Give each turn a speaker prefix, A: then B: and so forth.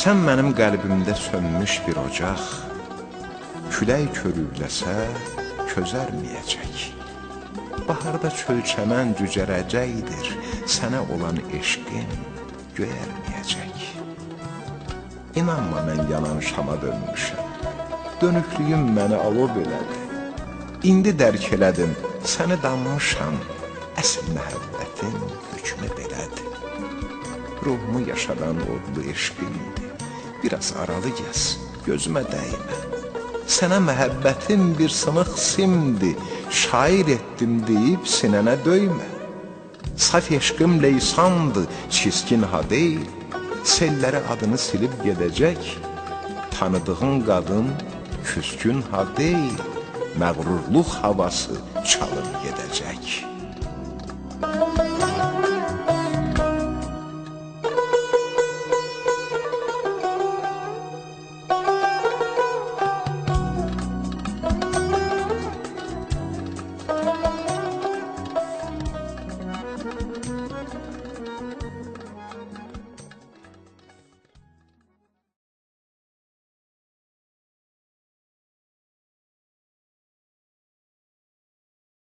A: Sən mənim qəlbimdə sönmüş bir ocaq, külək körükləsə közərməyəcək. Baharda çölçəmən cücərəcəkdir, sənə olan eşqim göyərməyəcək. İnanma mən yanan şama dönmüşəm, dönüklüyüm məni alov elədi. İndi dərk elədim, səni danmışam, əsl məhəbbətin hükmü belədir. Ruhumu yaşadan odlu eşqimdir, biraz aralı gəz, gözümə dəymə. Sənə məhəbbətim bir sınıq simdir, şair etdim deyib sinənə döymə. Saf eşqim leysandır, çiskin ha deyil, selləri adını silib gedəcək. Tanıdığın qadın küskün ha deyil, məğrurluq havası çalıb gedəcək.